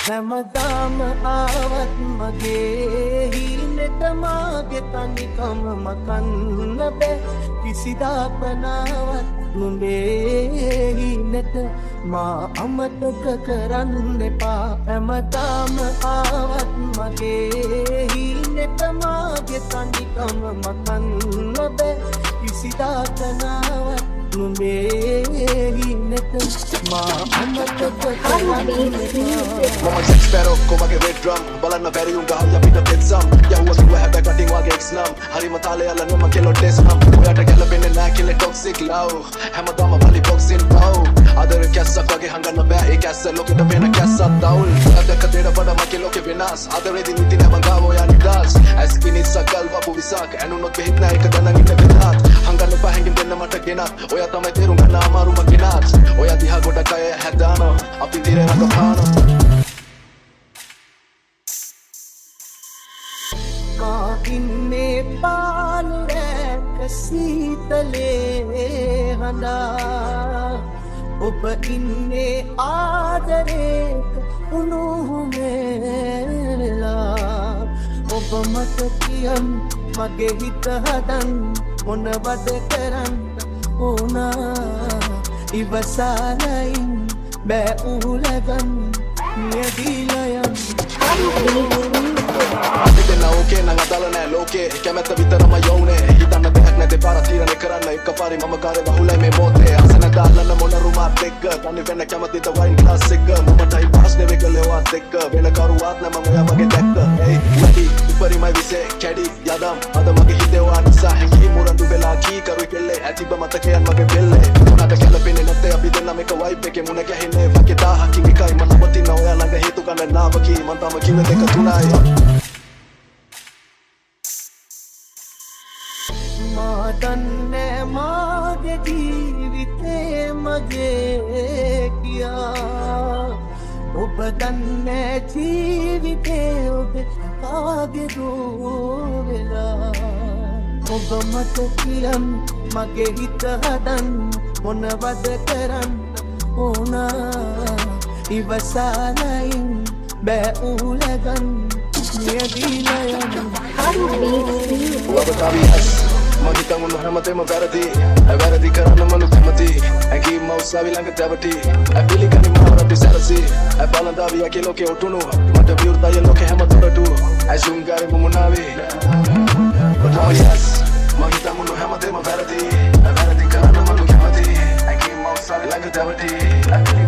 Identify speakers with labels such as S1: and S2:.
S1: හැමදාම ආවත් මගේ හිනෙට මාගේ තනිකම මකන්න බෑ කිසිදාක නාවත් නුඹේ හිනෙට මා අමතක කරන්න එපා හැමදාම ආවත් මගේ හිනෙට මාගේ තනිකම මකන්න බෑ කිසිදාක නාවත් නුඹේ හිනෙට මා අමතක කරන්න එපා
S2: Mama Jack Sparrow කොමගේ red drum බලන්න බැරි උන් ගහලා පිට පෙත්සම් යවුව සුව හැබැ කටින් වගේ එක්ස් නම් හරිම තාලේ අල්ලන මම කෙලෝ ටෙස් නම් ඔයාට ගැලපෙන්නේ නෑ කියලා toxic love හැමදාම බලි boxing pow ආදර කැස්සක් වගේ හංගන්න බෑ ඒ කැස්ස ලෝකෙට වෙන කැස්සක් දවුල් දැක දෙඩ බඩ මගේ ලෝකෙ වෙනස් ආදරේදී නිති නෑ මං ගාව ඔයා නිදාස් ඇස්කිනි සකල් වපු විසක් ඇනුනොත් වෙහිත් නෑ එක දනන් ඉන්න වෙනත් හංගන්න බෑ හැංගින් දෙන්න මට ගෙනත් ඔයා තමයි තේරුම් ගන්න අමාරුම කෙනත් ඔයා දිහා ගොඩක් අය හැදානෝ අපි තිරේ රඟපානෝ
S1: ඉන්නේ පාලුරැක සීතලේ හඬා ඔබ ඉන්නේ ආදරේක උණුහුමේලා ඔබ මට කියන් මගේ හිත හදන් මොනවද කරන්න ඕනා ඉවසාලයින් බෑ උලගන් නියදීලයන්
S2: දෙන්න ඕකේ නං අදාළ නෑ ලෝකේ කැමැත්ත විතරම යවුනේ හිතන්න දෙයක් නැතේ පාර තීරණය කරන්න එකපාරේ මම කාරේ වහුලයි මේ මොතේ අසන දාලන මොන රුමාත් එක්ක තනි වෙන්න කැමතිද වයින් ක්ලාස් එක මමටයි පාස් නෙවෙයි කලේවත් එක්ක වෙන කරුවත් නෑ මම ඔයා වගේ දැක්ක hey වැඩි උපරිමයි විසේ කැඩි යදම් අද මගේ හිතේ වා නිසා හැංගී මුරඳු වෙලා කී කරුයි කෙල්ලේ ඇතිබ මතකයන් මගේ බෙල්ලේ මොනට කැලපෙන්නේ නැත්තේ අපි දෙන්නම එක වයිබ් එකේ මුණ ගැහෙන්නේ වගේ 1000කින් එකයි මම නවතින ඔයා ළඟ හේතු ගන්න නාවකී මං තම කිව්වේ දෙක තුනයි
S1: මා දන්නේ මාගේ ජීවිතේ මගේ කියා ඔබ දන්නේ ජීවිතේ ඔබ කාගේ දෝවෙලා ඔබ මට කියන් මගේ හිත හදන් මොනවද කරන්න ඕනා ඉවසාලයින් බෑ උලගන් නියදීලයන්
S2: Wabatabias Magitan mo nahamatay mabarati Ay barati karana manu kamati Ay ki mausabi lang katabati Ay pili ka ni maharati sarasi Ay palandabi aki loke otunu Mata viurta ya loke hamaturatu Ay shungari mumunavi Wabatabias Magitan mo nahamatay mabarati Ay barati karana manu kamati Ay ki mausabi lang katabati Ay pili